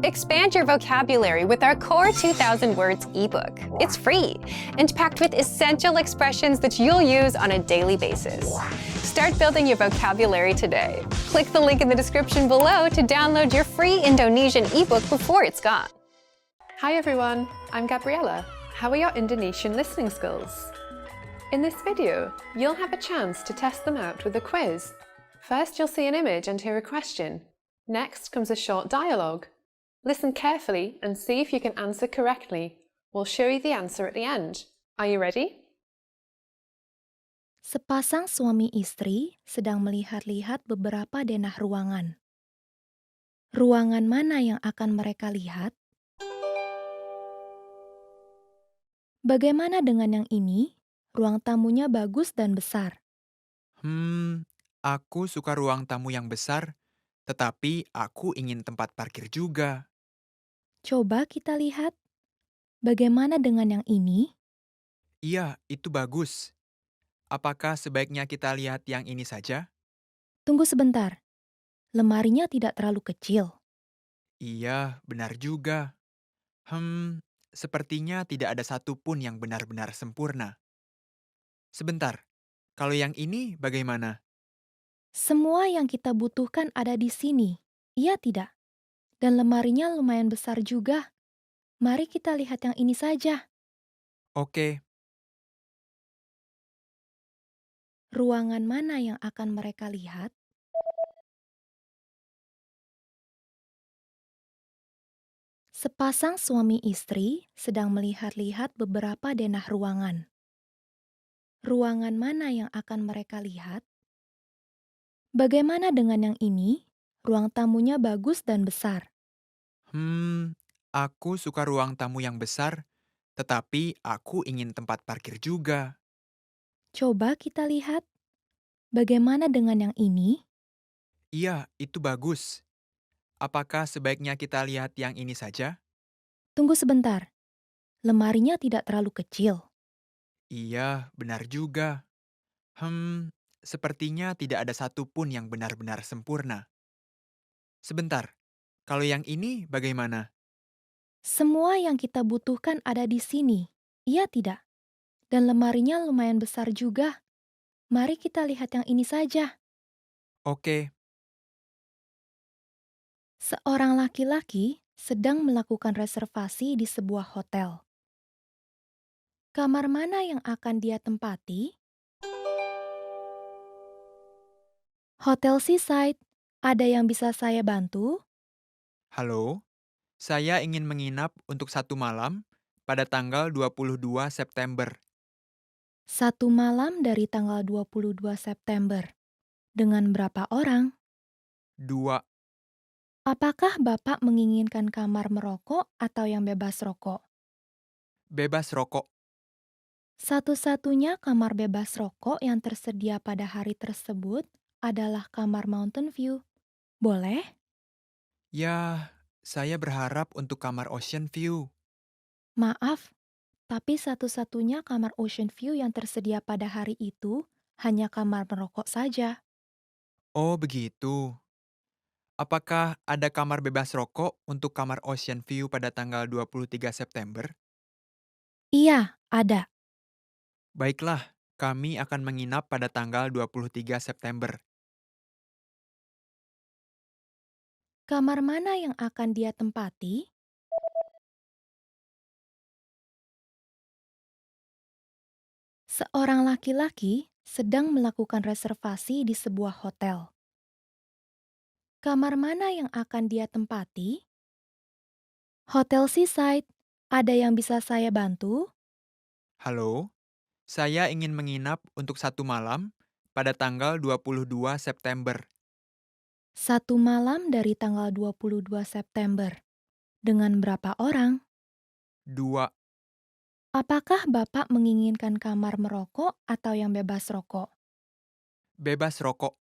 Expand your vocabulary with our Core 2000 Words ebook. It's free and packed with essential expressions that you'll use on a daily basis. Start building your vocabulary today. Click the link in the description below to download your free Indonesian ebook before it's gone. Hi everyone, I'm Gabriella. How are your Indonesian listening skills? In this video, you'll have a chance to test them out with a quiz. First, you'll see an image and hear a question. Next comes a short dialogue. Listen carefully and see if you can answer correctly. We'll show you the answer at the end. Are you ready? Sepasang suami istri sedang melihat-lihat beberapa denah ruangan. Ruangan mana yang akan mereka lihat? Bagaimana dengan yang ini? Ruang tamunya bagus dan besar. Aku suka ruang tamu yang besar, tetapi aku ingin tempat parkir juga. Coba kita lihat. Bagaimana dengan yang ini? Iya, itu bagus. Apakah sebaiknya kita lihat yang ini saja? Tunggu sebentar. Lemarinya tidak terlalu kecil. Iya, benar juga. Sepertinya tidak ada satupun yang benar-benar sempurna. Sebentar, kalau yang ini bagaimana? Semua yang kita butuhkan ada di sini. Iya tidak? Dan lemarinya lumayan besar juga. Mari kita lihat yang ini saja. Oke, Ruangan mana yang akan mereka lihat? Sepasang suami istri sedang melihat-lihat beberapa denah ruangan. Ruangan mana yang akan mereka lihat? Bagaimana dengan yang ini? Ruang tamunya bagus dan besar. aku suka ruang tamu yang besar, tetapi aku ingin tempat parkir juga. Coba kita lihat. Bagaimana dengan yang ini? Iya, itu bagus. Apakah sebaiknya kita lihat yang ini saja? Tunggu sebentar. Lemarinya tidak terlalu kecil. Iya, benar juga. Sepertinya tidak ada satupun yang benar-benar sempurna. Sebentar, kalau yang ini bagaimana? Semua yang kita butuhkan ada di sini. Iya tidak? Dan lemarinya lumayan besar juga. Mari kita lihat yang ini saja. Oke, Seorang laki-laki sedang melakukan reservasi di sebuah hotel. Kamar mana yang akan dia tempati? Hotel Seaside. Ada yang bisa saya bantu? halo. Saya ingin menginap untuk 1 malam pada tanggal 22 September. 1 malam dari tanggal 22 September. Dengan berapa orang? 2, Apakah Bapak menginginkan kamar merokok atau yang bebas rokok? bebas rokok. Satu-satunya kamar bebas rokok yang tersedia pada hari tersebut adalah kamar Mountain View. Boleh? Ya, saya berharap untuk kamar Ocean View. Maaf, tapi satu-satunya kamar Ocean View yang tersedia pada hari itu hanya kamar merokok saja. Oh, begitu. Apakah ada kamar bebas rokok untuk kamar Ocean View pada tanggal 23 September? Iya, ada. Baiklah, kami akan menginap pada tanggal 23 September. Kamar mana yang akan dia tempati? Seorang laki-laki sedang melakukan reservasi di sebuah hotel. Kamar mana yang akan dia tempati? Hotel Seaside. Ada yang bisa saya bantu? Halo, saya ingin menginap untuk 1 malam pada tanggal 22 September. 1 malam dari tanggal 22 September. Dengan berapa orang? 2, Apakah Bapak menginginkan kamar merokok atau yang bebas rokok? bebas rokok.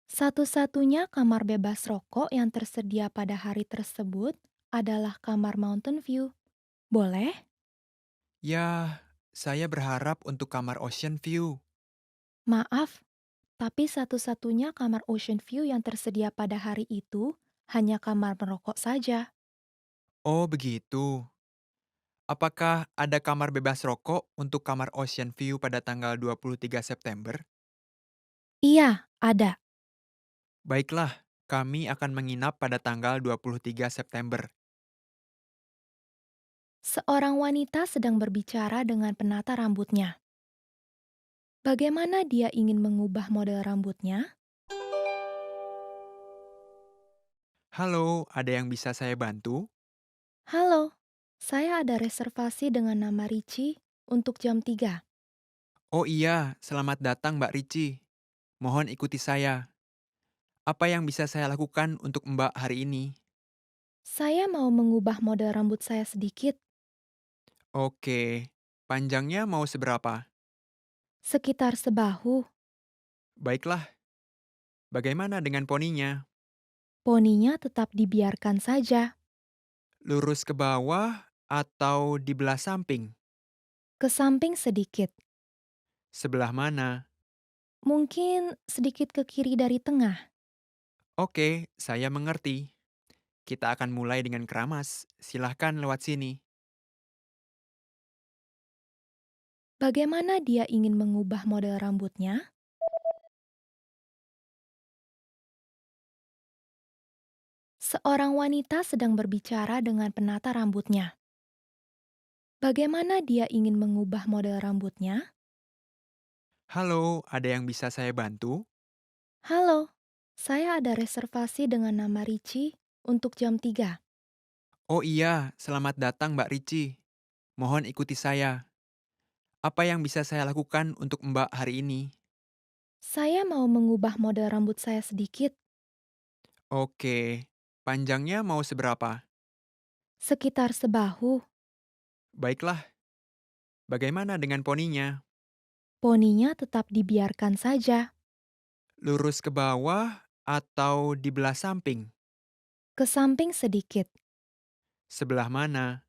Satu-satunya kamar bebas rokok yang tersedia pada hari tersebut adalah kamar Mountain View. Boleh? Ya, saya berharap untuk kamar Ocean View. Maaf, tapi satu-satunya kamar Ocean View yang tersedia pada hari itu hanya kamar merokok saja. Oh, begitu. Apakah ada kamar bebas rokok untuk kamar Ocean View pada tanggal 23 September? Iya, ada. Baiklah, kami akan menginap pada tanggal 23 September. Seorang wanita sedang berbicara dengan penata rambutnya. Bagaimana dia ingin mengubah model rambutnya? Halo, ada yang bisa saya bantu? Halo, saya ada reservasi dengan nama Ricci untuk jam 3. Oh iya, selamat datang Mbak Ricci. Mohon ikuti saya. Apa yang bisa saya lakukan untuk Mbak hari ini? Saya mau mengubah model rambut saya sedikit, Oke, panjangnya mau seberapa? sekitar sebahu. Baiklah, bagaimana dengan poninya? Poninya tetap dibiarkan saja, Lurus ke bawah atau di belah samping? ke samping sedikit, Sebelah mana? mungkin sedikit ke kiri dari tengah. Oke, saya mengerti. Kita akan mulai dengan keramas. Silahkan lewat sini. Bagaimana dia ingin mengubah model rambutnya? Seorang wanita sedang berbicara dengan penata rambutnya. Bagaimana dia ingin mengubah model rambutnya? Halo, ada yang bisa saya bantu? Halo, saya ada reservasi dengan nama Ricci untuk jam 3. Oh iya, selamat datang Mbak Ricci. Mohon ikuti saya. Apa yang bisa saya lakukan untuk Mbak hari ini? Saya mau mengubah model rambut saya sedikit, Oke, panjangnya mau seberapa? sekitar sebahu. Baiklah, bagaimana dengan poninya? Poninya tetap dibiarkan saja, Lurus ke bawah atau di belah samping? ke samping sedikit, Sebelah mana?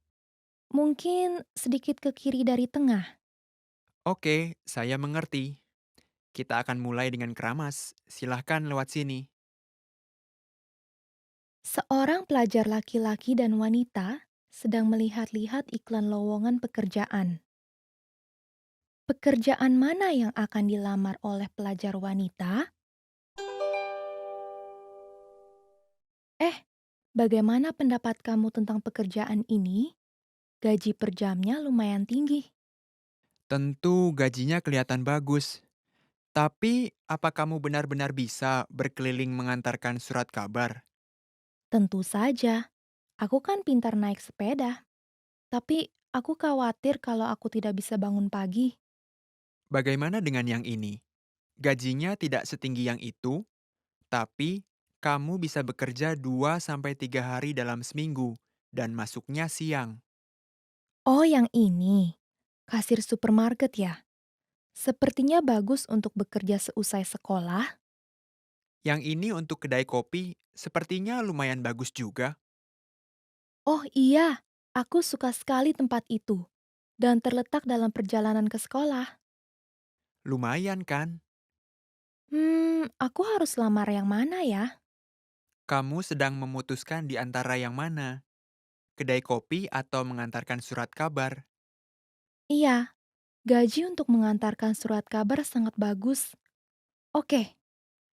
mungkin sedikit ke kiri dari tengah. Oke, saya mengerti. Kita akan mulai dengan keramas. Silahkan lewat sini. Seorang pelajar laki-laki dan wanita sedang melihat-lihat iklan lowongan pekerjaan. Pekerjaan mana yang akan dilamar oleh pelajar wanita? Eh, bagaimana pendapat kamu tentang pekerjaan ini? Gaji per jamnya lumayan tinggi. Tentu gajinya kelihatan bagus. Tapi, apa kamu benar-benar bisa berkeliling mengantarkan surat kabar? Tentu saja, aku kan pintar naik sepeda. Tapi aku khawatir kalau aku tidak bisa bangun pagi. Bagaimana dengan yang ini? Gajinya tidak setinggi yang itu, tapi kamu bisa bekerja 2 sampai 3 hari dalam seminggu dan masuknya siang. Oh, yang ini. Kasir supermarket ya? Sepertinya bagus untuk bekerja seusai sekolah. Yang ini untuk kedai kopi sepertinya lumayan bagus juga. Oh iya, aku suka sekali tempat itu. Dan terletak dalam perjalanan ke sekolah. Lumayan kan? Aku harus lamar yang mana ya? Kamu sedang memutuskan di antara yang mana? Kedai kopi atau mengantarkan surat kabar? Iya, gaji untuk mengantarkan surat kabar sangat bagus. Oke,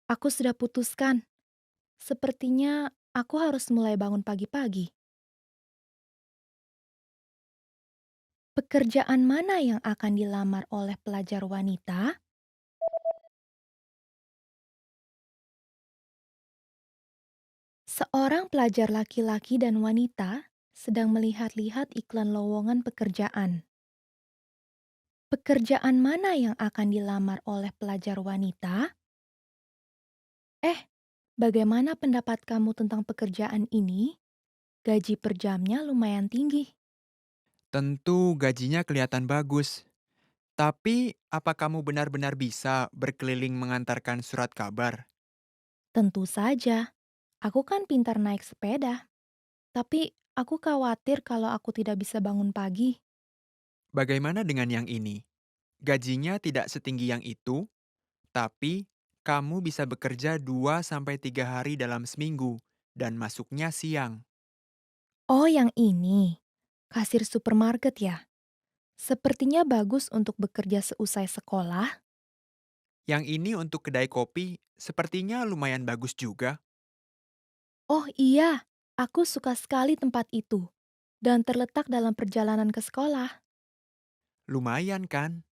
aku sudah putuskan. Sepertinya aku harus mulai bangun pagi-pagi. Pekerjaan mana yang akan dilamar oleh pelajar wanita? Seorang pelajar laki-laki dan wanita sedang melihat-lihat iklan lowongan pekerjaan. Pekerjaan mana yang akan dilamar oleh pelajar wanita? Eh, bagaimana pendapat kamu tentang pekerjaan ini? Gaji per jamnya lumayan tinggi. Tentu gajinya kelihatan bagus. Tapi, apa kamu benar-benar bisa berkeliling mengantarkan surat kabar? Tentu saja, aku kan pintar naik sepeda. Tapi aku khawatir kalau aku tidak bisa bangun pagi. Bagaimana dengan yang ini? Gajinya tidak setinggi yang itu, tapi kamu bisa bekerja 2 sampai 3 hari dalam seminggu dan masuknya siang. Oh, yang ini. Kasir supermarket ya? Sepertinya bagus untuk bekerja seusai sekolah. Yang ini untuk kedai kopi, sepertinya lumayan bagus juga. Oh iya, aku suka sekali tempat itu. Dan terletak dalam perjalanan ke sekolah. Lumayan kan?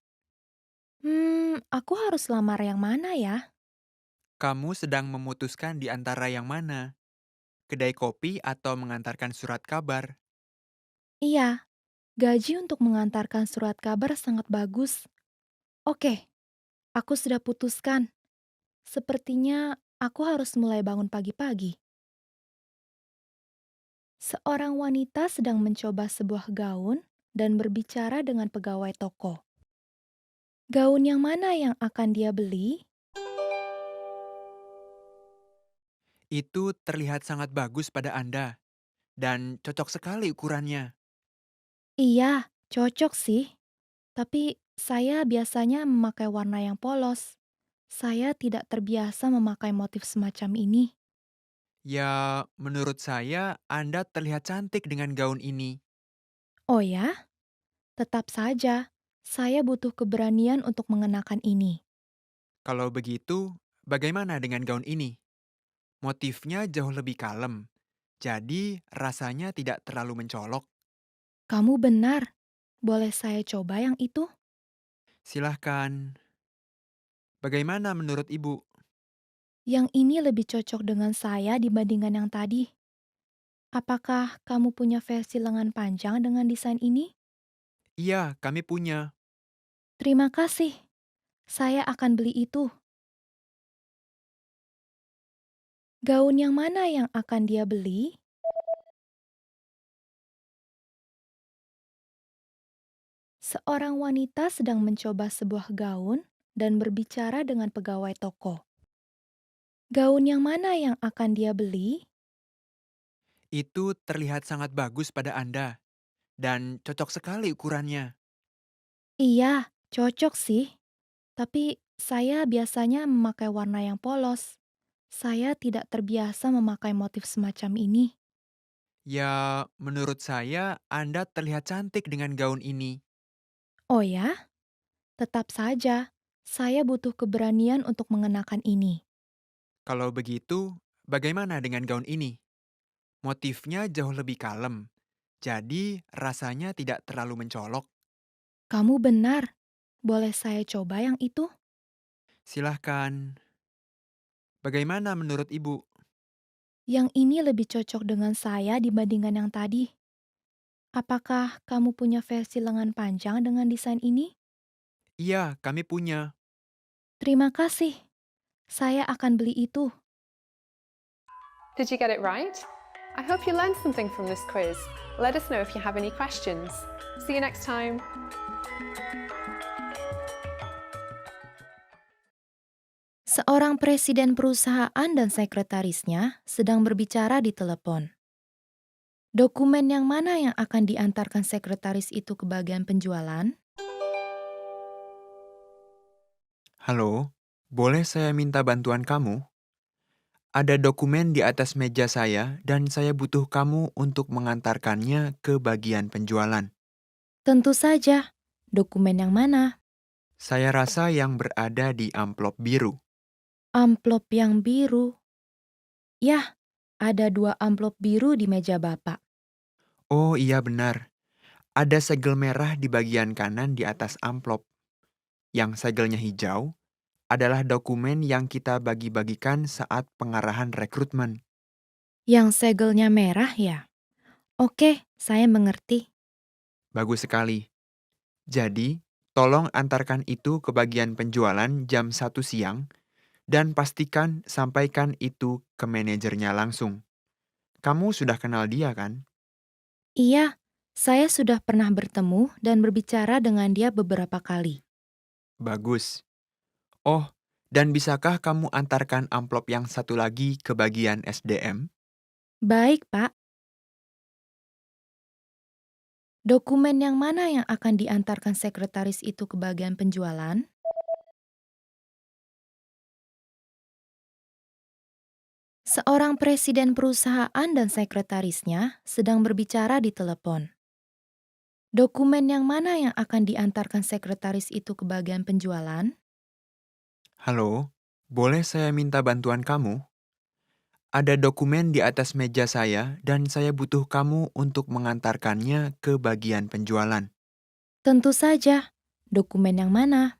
Aku harus lamar yang mana ya? Kamu sedang memutuskan di antara yang mana? Kedai kopi atau mengantarkan surat kabar? Iya, gaji untuk mengantarkan surat kabar sangat bagus. Oke, aku sudah putuskan. Sepertinya aku harus mulai bangun pagi-pagi. Seorang wanita sedang mencoba sebuah gaun dan berbicara dengan pegawai toko. Gaun yang mana yang akan dia beli? Itu terlihat sangat bagus pada Anda dan cocok sekali ukurannya. Iya, cocok sih. Tapi saya biasanya memakai warna yang polos. Saya tidak terbiasa memakai motif semacam ini. Ya, menurut saya Anda terlihat cantik dengan gaun ini. Oh ya? Tetap saja, saya butuh keberanian untuk mengenakan ini. Kalau begitu, bagaimana dengan gaun ini? Motifnya jauh lebih kalem, jadi rasanya tidak terlalu mencolok. Kamu benar. Boleh saya coba yang itu? Silahkan, bagaimana menurut Ibu? Yang ini lebih cocok dengan saya dibandingkan yang tadi. Apakah kamu punya versi lengan panjang dengan desain ini? Iya, kami punya. Terima kasih. Saya akan beli itu. Gaun yang mana yang akan dia beli? Seorang wanita sedang mencoba sebuah gaun dan berbicara dengan pegawai toko. Gaun yang mana yang akan dia beli? Itu terlihat sangat bagus pada Anda dan cocok sekali ukurannya. Iya, cocok sih. Tapi saya biasanya memakai warna yang polos. Saya tidak terbiasa memakai motif semacam ini. Ya, menurut saya Anda terlihat cantik dengan gaun ini. Oh ya? Tetap saja, saya butuh keberanian untuk mengenakan ini. Kalau begitu, bagaimana dengan gaun ini? Motifnya jauh lebih kalem, jadi rasanya tidak terlalu mencolok. Kamu benar. Boleh saya coba yang itu? Silahkan, bagaimana menurut Ibu? Yang ini lebih cocok dengan saya dibandingkan yang tadi. Apakah kamu punya versi lengan panjang dengan desain ini? Iya, kami punya. Terima kasih. Saya akan beli itu. Did you get it right? I hope you learned something from this quiz. Let us know if you have any questions. See you next time. Seorang presiden perusahaan dan sekretarisnya sedang berbicara di telepon. Dokumen yang mana yang akan diantarkan sekretaris itu ke bagian penjualan? Halo, boleh saya minta bantuan kamu? Ada dokumen di atas meja saya dan saya butuh kamu untuk mengantarkannya ke bagian penjualan. Tentu saja. Dokumen yang mana? Saya rasa yang berada di amplop biru. Amplop yang biru. Yah, ada 2 amplop biru di meja Bapak. Oh iya benar, ada segel merah di bagian kanan di atas amplop. Yang segelnya hijau adalah dokumen yang kita bagi-bagikan saat pengarahan rekrutmen. Yang segelnya merah ya? Oke, saya mengerti. Bagus sekali. Jadi, tolong antarkan itu ke bagian penjualan jam 1 siang dan pastikan sampaikan itu ke manajernya langsung. Kamu sudah kenal dia kan? Iya, saya sudah pernah bertemu dan berbicara dengan dia beberapa kali. Bagus. Oh, dan bisakah kamu antarkan amplop yang satu lagi ke bagian SDM? Baik, Pak. Dokumen yang mana yang akan diantarkan sekretaris itu ke bagian penjualan? Seorang presiden perusahaan dan sekretarisnya sedang berbicara di telepon. Dokumen yang mana yang akan diantarkan sekretaris itu ke bagian penjualan? Halo, boleh saya minta bantuan kamu? Ada dokumen di atas meja saya dan saya butuh kamu untuk mengantarkannya ke bagian penjualan. Tentu saja. Dokumen yang mana?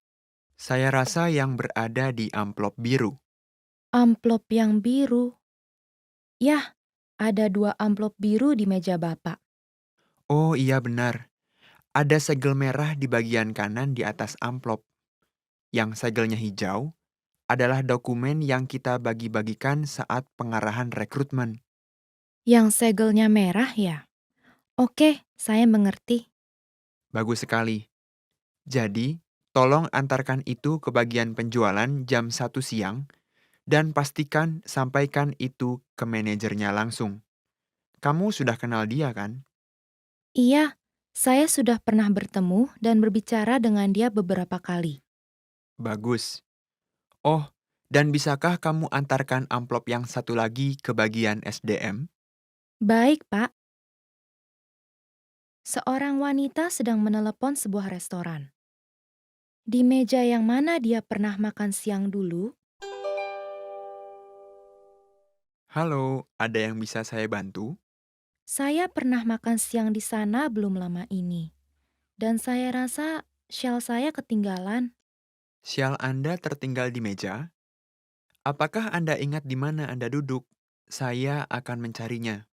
Saya rasa yang berada di amplop biru. Amplop yang biru. Yah, ada 2 amplop biru di meja Bapak. Oh iya benar, ada segel merah di bagian kanan di atas amplop. Yang segelnya hijau adalah dokumen yang kita bagi-bagikan saat pengarahan rekrutmen. Yang segelnya merah ya? Oke, saya mengerti. Bagus sekali. Jadi, tolong antarkan itu ke bagian penjualan jam 1 siang dan pastikan sampaikan itu ke manajernya langsung. Kamu sudah kenal dia kan? Iya, saya sudah pernah bertemu dan berbicara dengan dia beberapa kali. Bagus. Oh, dan bisakah kamu antarkan amplop yang satu lagi ke bagian SDM? Baik, Pak. Seorang wanita sedang menelepon sebuah restoran. Di meja yang mana dia pernah makan siang dulu? Halo, ada yang bisa saya bantu? Saya pernah makan siang di sana belum lama ini. Dan saya rasa shell saya ketinggalan Sial Anda tertinggal di meja? Apakah Anda ingat di mana Anda duduk? Saya akan mencarinya.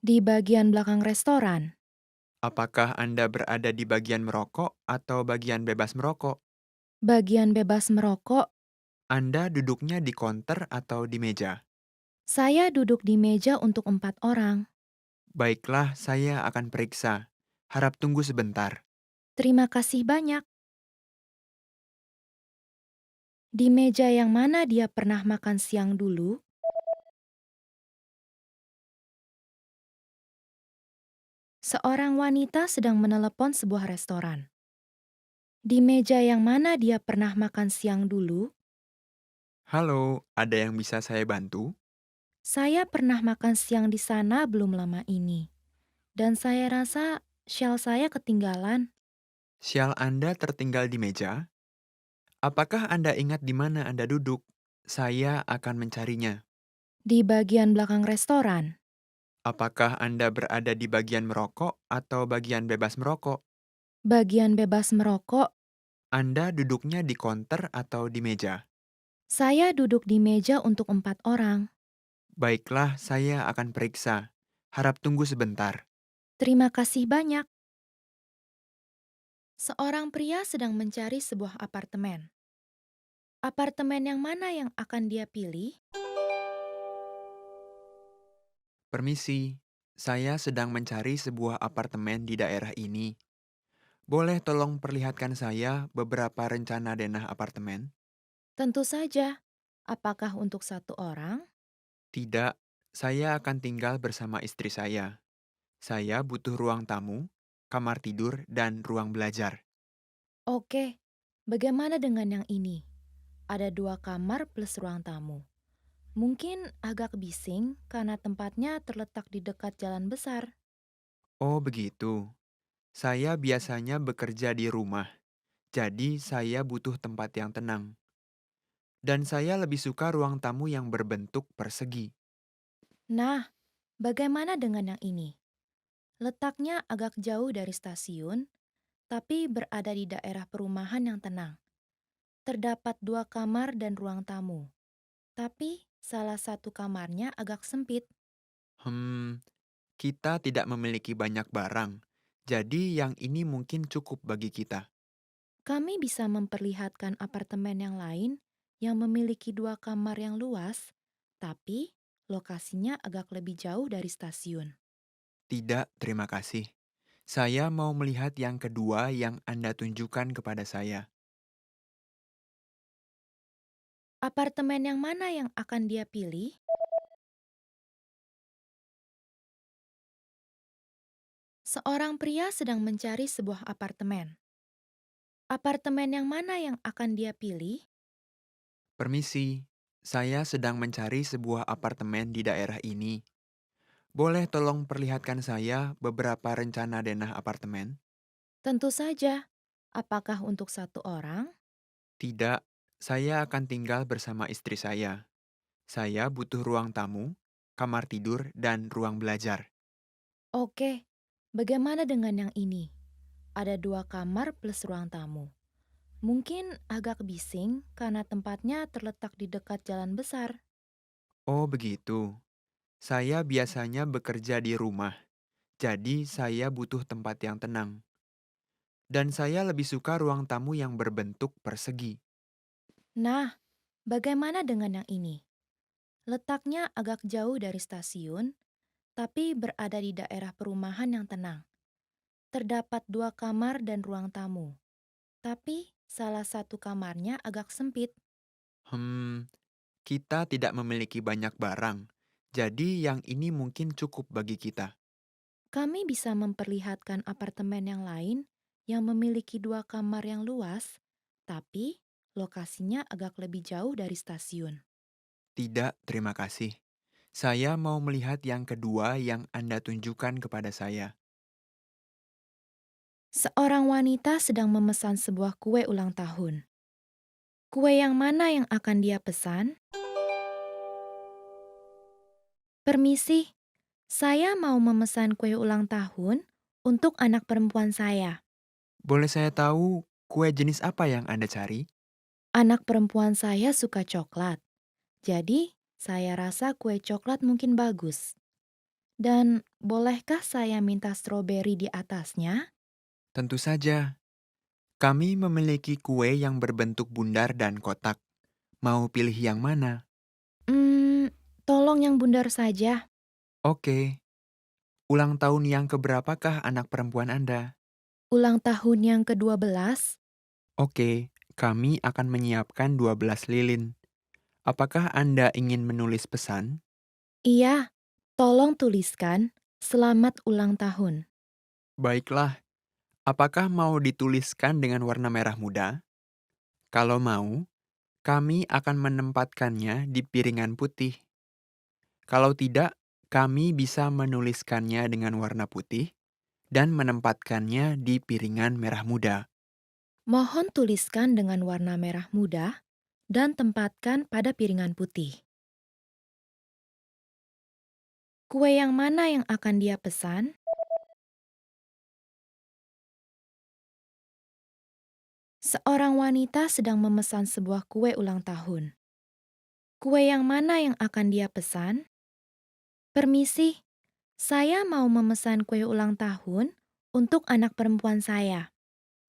di bagian belakang restoran. Apakah Anda berada di bagian merokok atau bagian bebas merokok? Bagian bebas merokok, Anda duduknya di konter atau di meja? saya duduk di meja untuk 4 orang. Baiklah, saya akan periksa. Harap tunggu sebentar. Terima kasih banyak. Di meja yang mana dia pernah makan siang dulu? Seorang wanita sedang menelepon sebuah restoran. Di meja yang mana dia pernah makan siang dulu? Halo, ada yang bisa saya bantu? Saya pernah makan siang di sana belum lama ini. Dan saya rasa shell saya ketinggalan Sial Anda tertinggal di meja? Apakah Anda ingat di mana Anda duduk? Saya akan mencarinya. di bagian belakang restoran. Apakah Anda berada di bagian merokok atau bagian bebas merokok? Bagian bebas merokok, Anda duduknya di konter atau di meja? saya duduk di meja untuk 4 orang. Baiklah, saya akan periksa. Harap tunggu sebentar. Terima kasih banyak. Seorang pria sedang mencari sebuah apartemen. Apartemen yang mana yang akan dia pilih? Permisi, saya sedang mencari sebuah apartemen di daerah ini. Boleh tolong perlihatkan saya beberapa rencana denah apartemen? Tentu saja. Apakah untuk 1 orang? Tidak, saya akan tinggal bersama istri saya. Saya butuh ruang tamu, kamar tidur, dan ruang belajar. Oke. Bagaimana dengan yang ini? Ada 2 kamar plus ruang tamu. Mungkin agak bising karena tempatnya terletak di dekat jalan besar. Oh, begitu. Saya biasanya bekerja di rumah, jadi saya butuh tempat yang tenang. Dan saya lebih suka ruang tamu yang berbentuk persegi. Nah, bagaimana dengan yang ini? Letaknya agak jauh dari stasiun, tapi berada di daerah perumahan yang tenang. Terdapat 2 kamar dan ruang tamu, tapi salah satu kamarnya agak sempit. Hmm, kita tidak memiliki banyak barang, jadi yang ini mungkin cukup bagi kita. Kami bisa memperlihatkan apartemen yang lain yang memiliki 2 kamar yang luas, tapi lokasinya agak lebih jauh dari stasiun. Tidak, terima kasih. Saya mau melihat yang kedua yang Anda tunjukkan kepada saya. Apartemen yang mana yang akan dia pilih? Seorang pria sedang mencari sebuah apartemen. Apartemen yang mana yang akan dia pilih? Permisi, Saya sedang mencari sebuah apartemen di daerah ini. Boleh tolong perlihatkan saya beberapa rencana denah apartemen? Tentu saja. Apakah untuk satu orang? Tidak, saya akan tinggal bersama istri saya. Saya butuh ruang tamu, kamar tidur, dan ruang belajar. Oke. Bagaimana dengan yang ini? Ada 2 kamar plus ruang tamu. Mungkin agak bising karena tempatnya terletak di dekat jalan besar. Oh, begitu. Saya biasanya bekerja di rumah, jadi saya butuh tempat yang tenang. Dan saya lebih suka ruang tamu yang berbentuk persegi. Nah, bagaimana dengan yang ini? Letaknya agak jauh dari stasiun, tapi berada di daerah perumahan yang tenang. Terdapat 2 kamar dan ruang tamu, tapi salah satu kamarnya agak sempit. Hmm, kita tidak memiliki banyak barang, jadi yang ini mungkin cukup bagi kita. Kami bisa memperlihatkan apartemen yang lain yang memiliki 2 kamar yang luas, tapi lokasinya agak lebih jauh dari stasiun. Tidak, terima kasih. Saya mau melihat yang kedua yang Anda tunjukkan kepada saya. Seorang wanita sedang memesan sebuah kue ulang tahun. Kue yang mana yang akan dia pesan? Permisi, saya mau memesan kue ulang tahun untuk anak perempuan saya. Boleh saya tahu kue jenis apa yang Anda cari? Anak perempuan saya suka coklat, jadi saya rasa kue coklat mungkin bagus. Dan bolehkah saya minta stroberi di atasnya? Tentu saja. Kami memiliki kue yang berbentuk bundar dan kotak. Mau pilih yang mana? Tolong yang bundar saja. Oke. Ulang tahun yang keberapakah anak perempuan Anda? Ulang tahun yang ke-12. Oke, kami akan menyiapkan 12 lilin. Apakah Anda ingin menulis pesan? Iya, tolong tuliskan selamat ulang tahun. Baiklah, apakah mau dituliskan dengan warna merah muda? Kalau mau, kami akan menempatkannya di piringan putih. Kalau tidak, kami bisa menuliskannya dengan warna putih dan menempatkannya di piringan merah muda. Mohon tuliskan dengan warna merah muda dan tempatkan pada piringan putih. Kue yang mana yang akan dia pesan? Seorang wanita sedang memesan sebuah kue ulang tahun. Kue yang mana yang akan dia pesan? Permisi, saya mau memesan kue ulang tahun untuk anak perempuan saya.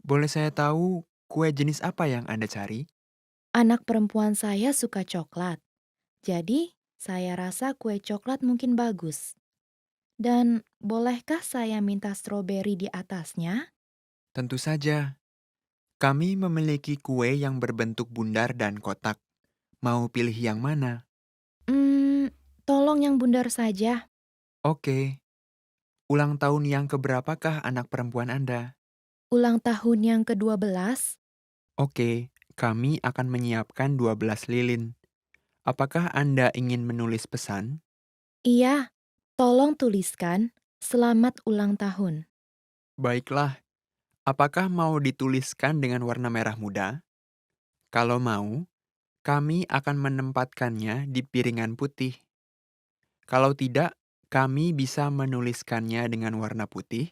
Boleh saya tahu kue jenis apa yang Anda cari? Anak perempuan saya suka coklat, jadi saya rasa kue coklat mungkin bagus. Dan bolehkah saya minta stroberi di atasnya? Tentu saja. Kami memiliki kue yang berbentuk bundar dan kotak. Mau pilih yang mana? Tolong yang bundar saja. Oke. Ulang tahun yang keberapakah anak perempuan Anda? Ulang tahun yang ke-12. Oke, kami akan menyiapkan 12 lilin. Apakah Anda ingin menulis pesan? Iya, tolong tuliskan selamat ulang tahun. Baiklah, apakah mau dituliskan dengan warna merah muda? Kalau mau, kami akan menempatkannya di piringan putih. Kalau tidak, kami bisa menuliskannya dengan warna putih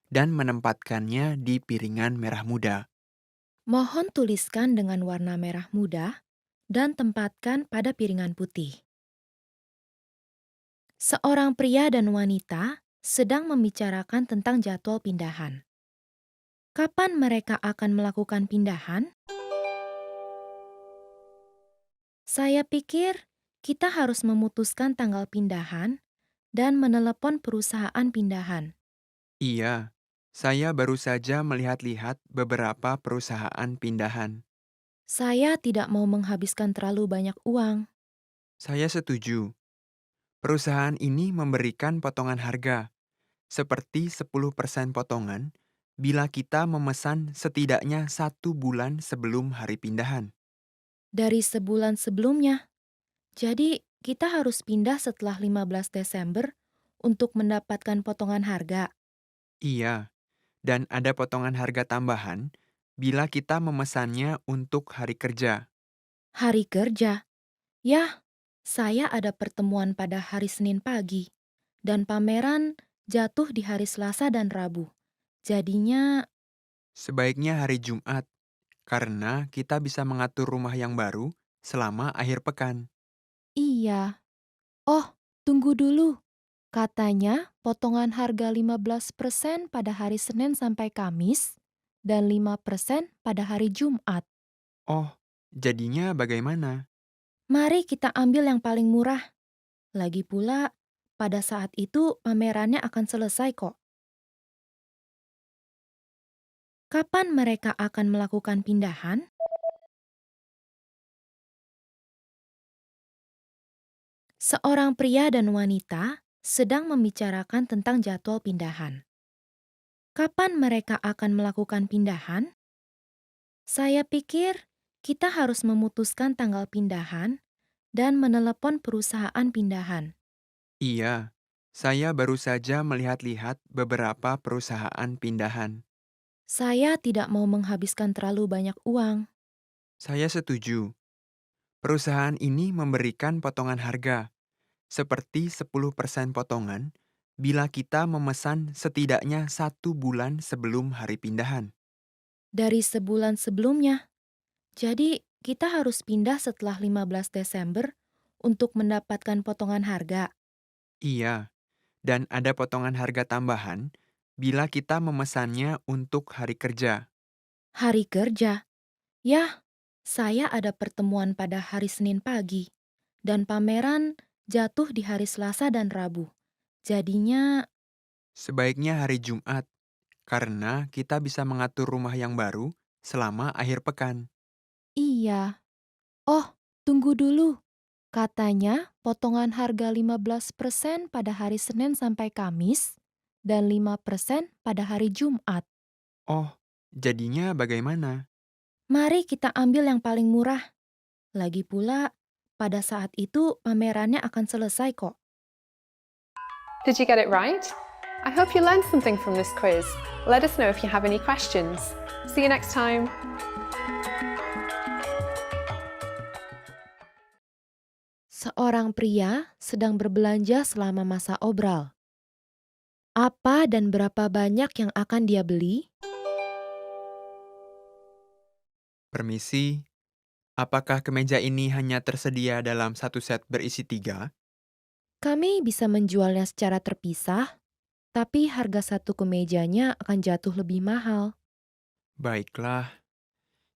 dan menempatkannya di piringan merah muda. Mohon tuliskan dengan warna merah muda dan tempatkan pada piringan putih. Seorang pria dan wanita sedang membicarakan tentang jadwal pindahan. Kapan mereka akan melakukan pindahan? Saya pikir kita harus memutuskan tanggal pindahan dan menelepon perusahaan pindahan. Iya, saya baru saja melihat-lihat beberapa perusahaan pindahan. Saya tidak mau menghabiskan terlalu banyak uang. Saya setuju. Perusahaan ini memberikan potongan harga, seperti 10% potongan bila kita memesan setidaknya 1 bulan sebelum hari pindahan. Dari sebulan sebelumnya, Jadi, kita harus pindah setelah 15 Desember untuk mendapatkan potongan harga. Iya, dan ada potongan harga tambahan bila kita memesannya untuk hari kerja. Hari kerja. Yah, saya ada pertemuan pada hari Senin pagi. Dan pameran jatuh di hari Selasa dan Rabu. Jadinya, Sebaiknya hari Jumat, karena kita bisa mengatur rumah yang baru selama akhir pekan. iya. Oh, tunggu dulu. Katanya potongan harga 15% pada hari Senin sampai Kamis dan 5% pada hari Jumat. Oh, jadinya bagaimana? Mari kita ambil yang paling murah. Lagi pula, pada saat itu pamerannya akan selesai kok. Kapan mereka akan melakukan pindahan? Seorang pria dan wanita sedang membicarakan tentang jadwal pindahan. Kapan mereka akan melakukan pindahan? Saya pikir kita harus memutuskan tanggal pindahan dan menelepon perusahaan pindahan. Iya, saya baru saja melihat-lihat beberapa perusahaan pindahan. Saya tidak mau menghabiskan terlalu banyak uang. Saya setuju. Perusahaan ini memberikan potongan harga, seperti 10% potongan, bila kita memesan setidaknya 1 bulan sebelum hari pindahan. Dari sebulan sebelumnya. Jadi, kita harus pindah setelah 15 Desember untuk mendapatkan potongan harga. Iya, dan ada potongan harga tambahan bila kita memesannya untuk hari kerja. Hari kerja. Yah, saya ada pertemuan pada hari Senin pagi. Dan pameran jatuh di hari Selasa dan Rabu. Jadinya, Sebaiknya hari Jumat, karena kita bisa mengatur rumah yang baru selama akhir pekan. iya. Oh, tunggu dulu. Katanya potongan harga 15% pada hari Senin sampai Kamis dan 5% pada hari Jumat. Oh, jadinya bagaimana? Mari kita ambil yang paling murah. Lagi pula, pada saat itu pamerannya akan selesai kok. Did you get it right? I hope you learned something from this quiz. Let us know if you have any questions. See you next time. Seorang pria sedang berbelanja selama masa obral. Apa dan berapa banyak yang akan dia beli? Permisi, apakah kemeja ini hanya tersedia dalam satu set berisi 3? Kami bisa menjualnya secara terpisah, tapi harga satu kemejanya akan jatuh lebih mahal. Baiklah.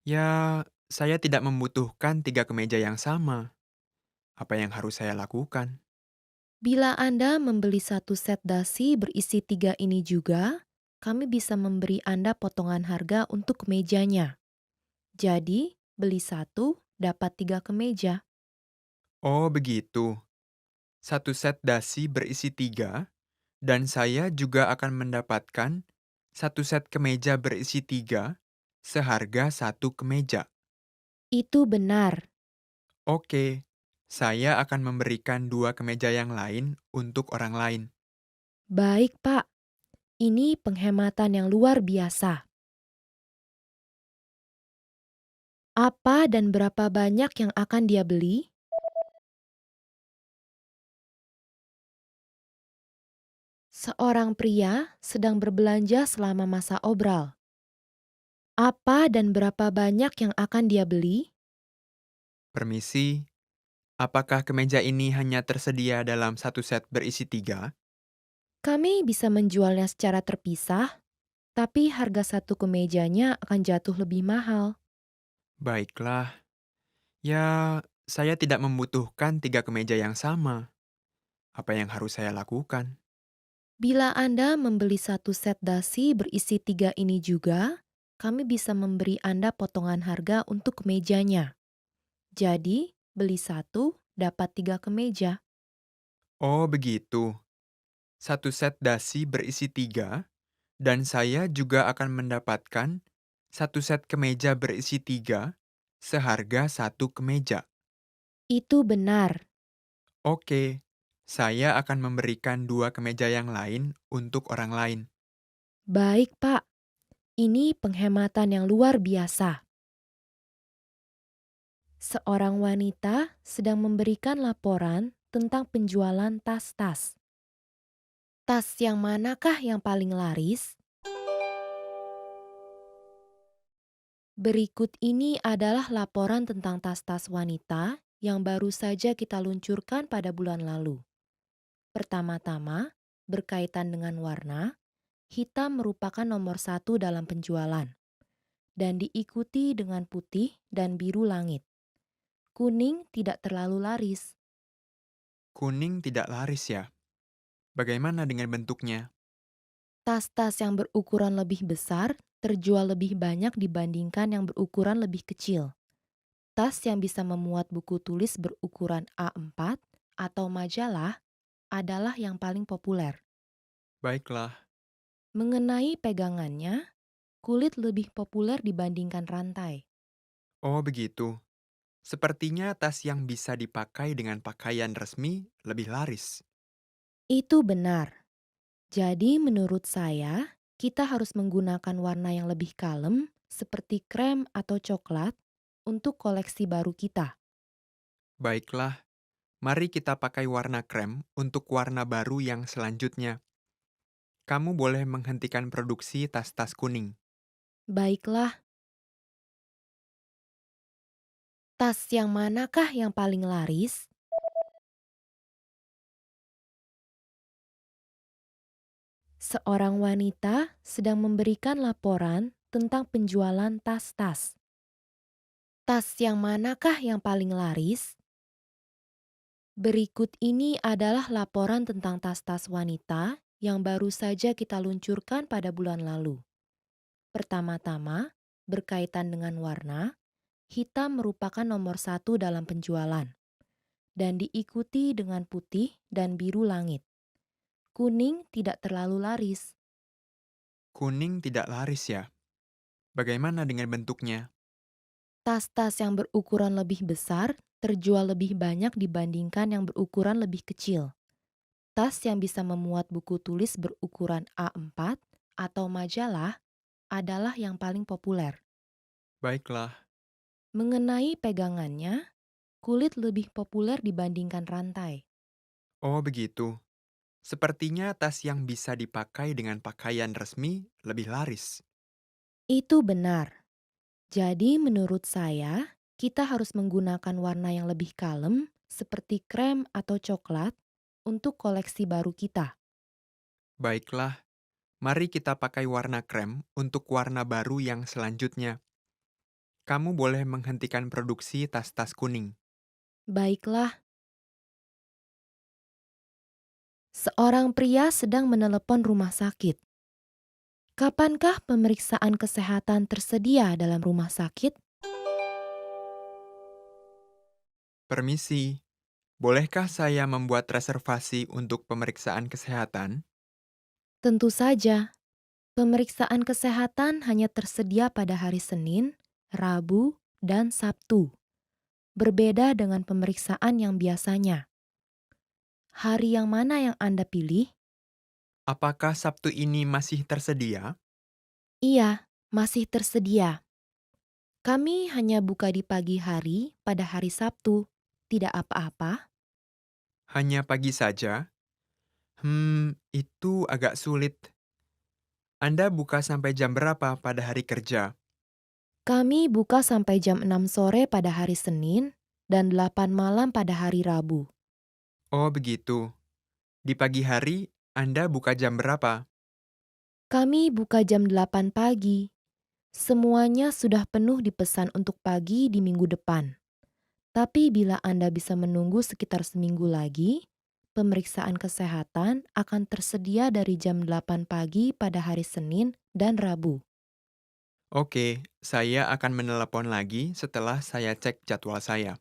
Ya, saya tidak membutuhkan 3 kemeja yang sama. Apa yang harus saya lakukan? Bila Anda membeli satu set dasi berisi 3 ini juga, kami bisa memberi Anda potongan harga untuk kemejanya. Jadi, beli satu, dapat 3 kemeja. Oh, begitu. Satu set dasi berisi 3, dan saya juga akan mendapatkan satu set kemeja berisi 3, seharga 1 kemeja. Itu benar. Oke, saya akan memberikan 2 kemeja yang lain untuk orang lain. Baik, Pak. Ini penghematan yang luar biasa. Apa dan berapa banyak yang akan dia beli? Seorang pria sedang berbelanja selama masa obral. Apa dan berapa banyak yang akan dia beli? Permisi, apakah kemeja ini hanya tersedia dalam satu set berisi 3? Kami bisa menjualnya secara terpisah, tapi harga satu kemejanya akan jatuh lebih mahal. Baiklah. Ya, saya tidak membutuhkan 3 kemeja yang sama. Apa yang harus saya lakukan? Bila Anda membeli satu set dasi berisi 3 ini juga, kami bisa memberi Anda potongan harga untuk kemejanya. Jadi, beli satu, dapat 3 kemeja. Oh, begitu. Satu set dasi berisi 3, dan saya juga akan mendapatkan satu set kemeja berisi 3, seharga 1 kemeja. Itu benar. Oke, saya akan memberikan 2 kemeja yang lain untuk orang lain. Baik, Pak. Ini penghematan yang luar biasa. Seorang wanita sedang memberikan laporan tentang penjualan tas-tas. Tas yang manakah yang paling laris? Berikut ini adalah laporan tentang tas-tas wanita yang baru saja kita luncurkan pada bulan lalu. Pertama-tama, berkaitan dengan warna, hitam merupakan nomor 1 dalam penjualan, dan diikuti dengan putih dan biru langit. Kuning tidak terlalu laris. Kuning tidak laris ya? Bagaimana dengan bentuknya? Tas-tas yang berukuran lebih besar terjual lebih banyak dibandingkan yang berukuran lebih kecil. Tas yang bisa memuat buku tulis berukuran A4 atau majalah adalah yang paling populer. Baiklah. Mengenai pegangannya, kulit lebih populer dibandingkan rantai. Oh begitu. Sepertinya tas yang bisa dipakai dengan pakaian resmi lebih laris. Itu benar. Jadi menurut saya, kita harus menggunakan warna yang lebih kalem seperti krem atau coklat untuk koleksi baru kita. Baiklah, mari kita pakai warna krem untuk warna baru yang selanjutnya. Kamu boleh menghentikan produksi tas-tas kuning. Baiklah, tas yang manakah yang paling laris? Seorang wanita sedang memberikan laporan tentang penjualan tas-tas. Tas yang manakah yang paling laris? Berikut ini adalah laporan tentang tas-tas wanita yang baru saja kita luncurkan pada bulan lalu. Pertama-tama, berkaitan dengan warna, hitam merupakan nomor 1 dalam penjualan, dan diikuti dengan putih dan biru langit. Kuning tidak terlalu laris. Kuning tidak laris ya? Bagaimana dengan bentuknya? Tas-tas yang berukuran lebih besar terjual lebih banyak dibandingkan yang berukuran lebih kecil. Tas yang bisa memuat buku tulis berukuran A4 atau majalah adalah yang paling populer. Baiklah. Mengenai pegangannya, kulit lebih populer dibandingkan rantai. Oh begitu. Sepertinya tas yang bisa dipakai dengan pakaian resmi lebih laris. Itu benar. Jadi menurut saya, kita harus menggunakan warna yang lebih kalem seperti krem atau coklat untuk koleksi baru kita. Baiklah, mari kita pakai warna krem untuk warna baru yang selanjutnya. Kamu boleh menghentikan produksi tas-tas kuning. Baiklah, seorang pria sedang menelepon rumah sakit. Kapankah pemeriksaan kesehatan tersedia dalam rumah sakit? Permisi, bolehkah saya membuat reservasi untuk pemeriksaan kesehatan? Tentu saja, pemeriksaan kesehatan hanya tersedia pada hari Senin, Rabu, dan Sabtu. Berbeda dengan pemeriksaan yang biasanya. Hari yang mana yang Anda pilih? Apakah Sabtu ini masih tersedia? Iya, masih tersedia. Kami hanya buka di pagi hari pada hari Sabtu. Tidak apa-apa. Hanya pagi saja? Itu agak sulit. Anda buka sampai jam berapa pada hari kerja? Kami buka sampai jam 6 sore pada hari Senin dan 8 malam pada hari Rabu. Oh begitu. Di pagi hari, Anda buka jam berapa? Kami buka jam 8 pagi. Semuanya sudah penuh dipesan untuk pagi di minggu depan. Tapi bila Anda bisa menunggu sekitar seminggu lagi, pemeriksaan kesehatan akan tersedia dari jam 8 pagi pada hari Senin dan Rabu. Oke, saya akan menelepon lagi setelah saya cek jadwal saya.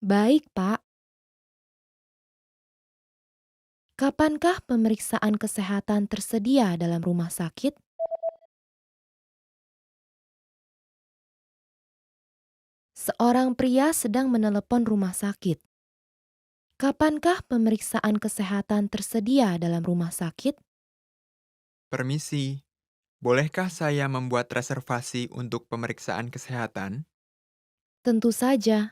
Baik, Pak. Kapankah pemeriksaan kesehatan tersedia dalam rumah sakit? Seorang pria sedang menelepon rumah sakit. Kapankah pemeriksaan kesehatan tersedia dalam rumah sakit? Permisi, bolehkah saya membuat reservasi untuk pemeriksaan kesehatan? Tentu saja,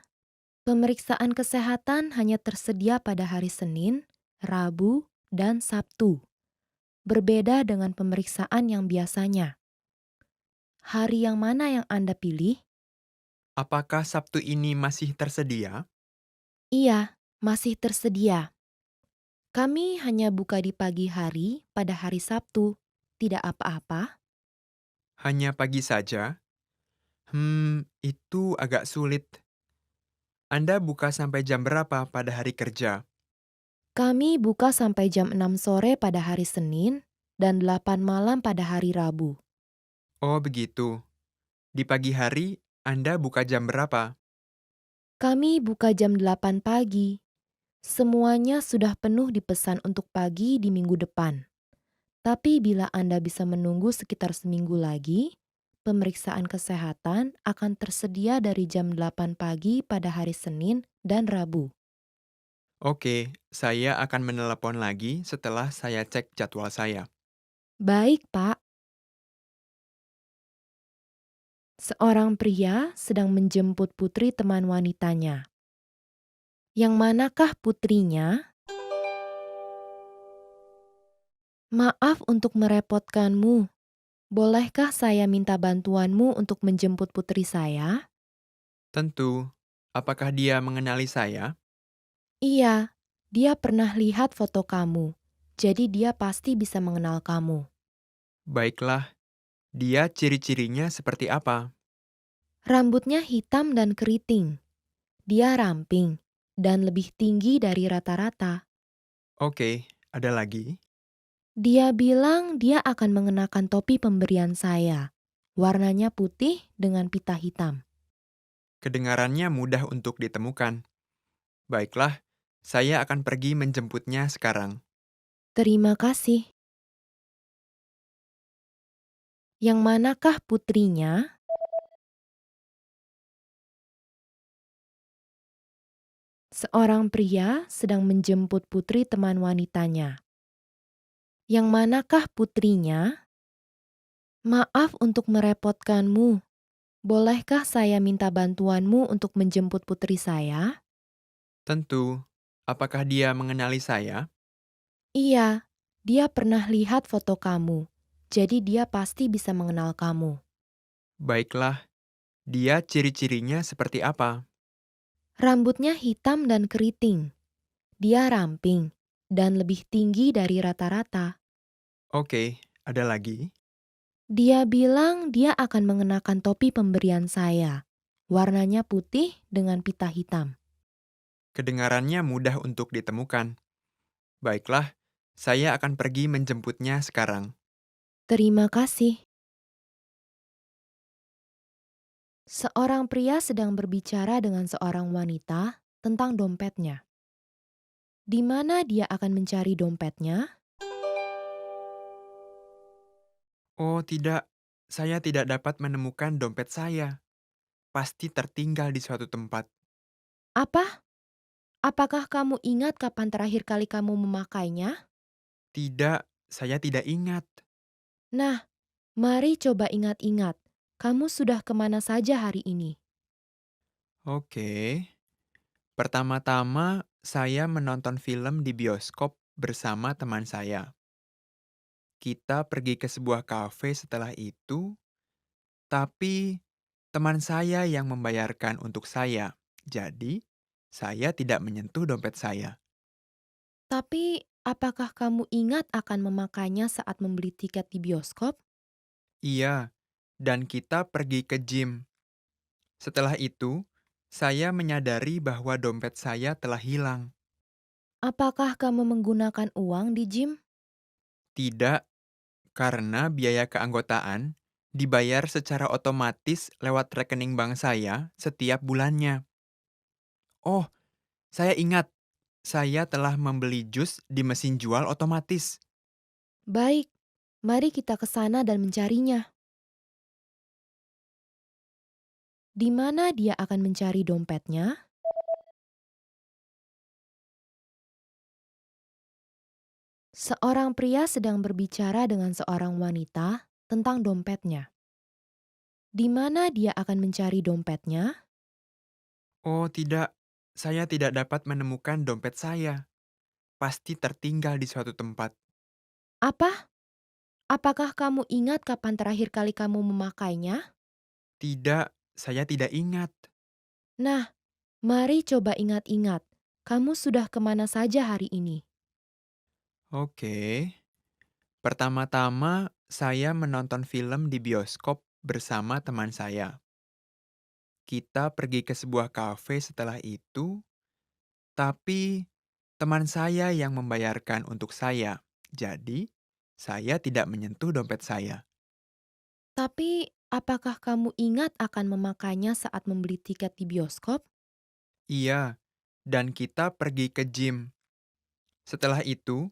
pemeriksaan kesehatan hanya tersedia pada hari Senin, Rabu, dan Sabtu. Berbeda dengan pemeriksaan yang biasanya. Hari yang mana yang Anda pilih? Apakah Sabtu ini masih tersedia? Iya, masih tersedia. Kami hanya buka di pagi hari pada hari Sabtu. Tidak apa-apa. Hanya pagi saja? Itu agak sulit. Anda buka sampai jam berapa pada hari kerja? Kami buka sampai jam 6 sore pada hari Senin dan 8 malam pada hari Rabu. Oh, begitu. Di pagi hari, Anda buka jam berapa? Kami buka jam 8 pagi. Semuanya sudah penuh dipesan untuk pagi di minggu depan. Tapi bila Anda bisa menunggu sekitar seminggu lagi, pemeriksaan kesehatan akan tersedia dari jam 8 pagi pada hari Senin dan Rabu. Oke, saya akan menelepon lagi setelah saya cek jadwal saya. Baik, Pak. Seorang pria sedang menjemput putri teman wanitanya. Yang manakah putrinya? Maaf untuk merepotkanmu. Bolehkah saya minta bantuanmu untuk menjemput putri saya? Tentu, apakah dia mengenali saya? Iya, dia pernah lihat foto kamu. Jadi dia pasti bisa mengenal kamu. Baiklah, dia ciri-cirinya seperti apa? Rambutnya hitam dan keriting. Dia ramping dan lebih tinggi dari rata-rata. Oke, ada lagi? Dia bilang dia akan mengenakan topi pemberian saya. Warnanya putih dengan pita hitam. Kedengarannya mudah untuk ditemukan. Baiklah, saya akan pergi menjemputnya sekarang. Terima kasih. Yang manakah putrinya? Seorang pria sedang menjemput putri teman wanitanya. Yang manakah putrinya? Maaf untuk merepotkanmu. Bolehkah saya minta bantuanmu untuk menjemput putri saya? Tentu, apakah dia mengenali saya? Iya, dia pernah lihat foto kamu. Jadi dia pasti bisa mengenal kamu. Baiklah, dia ciri-cirinya seperti apa? Rambutnya hitam dan keriting. Dia ramping dan lebih tinggi dari rata-rata. Oke, ada lagi? Dia bilang dia akan mengenakan topi pemberian saya. Warnanya putih dengan pita hitam. Kedengarannya mudah untuk ditemukan. Baiklah, saya akan pergi menjemputnya sekarang. Terima kasih. Seorang pria sedang berbicara dengan seorang wanita tentang dompetnya. Di mana dia akan mencari dompetnya? Oh tidak, saya tidak dapat menemukan dompet saya. Pasti tertinggal di suatu tempat. Apa? Apakah kamu ingat kapan terakhir kali kamu memakainya? Tidak, saya tidak ingat. Nah, mari coba ingat-ingat. Kamu sudah kemana saja hari ini? Oke. Pertama-tama, saya menonton film di bioskop bersama teman saya. Kita pergi ke sebuah kafe setelah itu, tapi teman saya yang membayarkan untuk saya. Jadi, saya tidak menyentuh dompet saya. Tapi, apakah kamu ingat akan memakainya saat membeli tiket di bioskop? Iya, dan kita pergi ke gym. Setelah itu, saya menyadari bahwa dompet saya telah hilang. Apakah kamu menggunakan uang di gym? Tidak, karena biaya keanggotaan dibayar secara otomatis lewat rekening bank saya setiap bulannya. Oh, saya ingat, saya telah membeli jus di mesin jual otomatis. Baik, mari kita ke sana dan mencarinya. Di mana dia akan mencari dompetnya? Seorang pria sedang berbicara dengan seorang wanita tentang dompetnya. Di mana dia akan mencari dompetnya? Oh tidak, saya tidak dapat menemukan dompet saya. Pasti tertinggal di suatu tempat. Apa? Apakah kamu ingat kapan terakhir kali kamu memakainya? Tidak, saya tidak ingat. Nah, mari coba ingat-ingat. Kamu sudah kemana saja hari ini? Oke. Pertama-tama, saya menonton film di bioskop bersama teman saya. Kita pergi ke sebuah kafe setelah itu, tapi teman saya yang membayarkan untuk saya. Jadi, saya tidak menyentuh dompet saya. Tapi, apakah kamu ingat akan memakainya saat membeli tiket di bioskop? Iya, dan kita pergi ke gym. Setelah itu,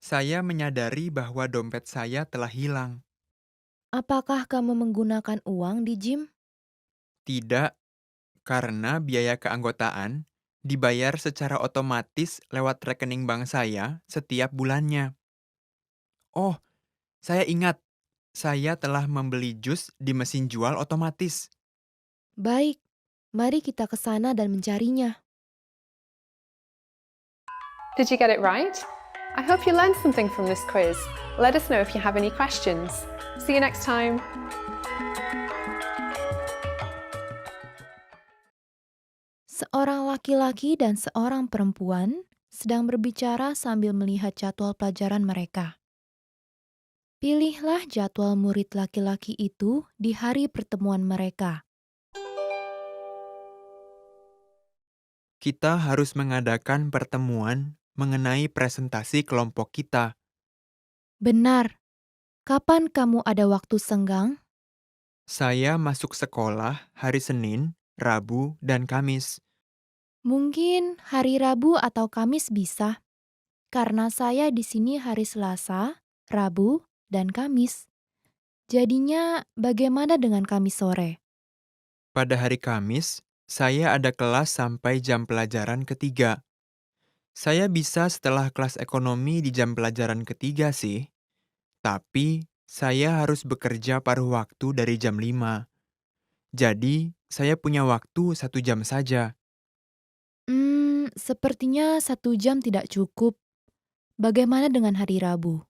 saya menyadari bahwa dompet saya telah hilang. Apakah kamu menggunakan uang di gym? Tidak, karena biaya keanggotaan dibayar secara otomatis lewat rekening bank saya setiap bulannya. Oh, saya ingat, saya telah membeli jus di mesin jual otomatis. Baik, mari kita ke sana dan mencarinya. Did you get it right? I hope you learned something from this quiz. Let us know if you have any questions. See you next time. Seorang laki-laki dan seorang perempuan sedang berbicara sambil melihat jadwal pelajaran mereka. Pilihlah jadwal murid laki-laki itu di hari pertemuan mereka. Kita harus mengadakan pertemuan mengenai presentasi kelompok kita. Benar. Kapan kamu ada waktu senggang? Saya masuk sekolah hari Senin, Rabu, dan Kamis. Mungkin hari Rabu atau Kamis bisa. Karena saya di sini hari Selasa, Rabu, dan Kamis. Jadinya bagaimana dengan Kamis sore? Pada hari Kamis, saya ada kelas sampai jam pelajaran ketiga. Saya bisa setelah kelas ekonomi di jam pelajaran ketiga sih, tapi saya harus bekerja paruh waktu dari jam 5. Jadi, saya punya waktu 1 jam saja. Sepertinya 1 jam tidak cukup. Bagaimana dengan hari Rabu?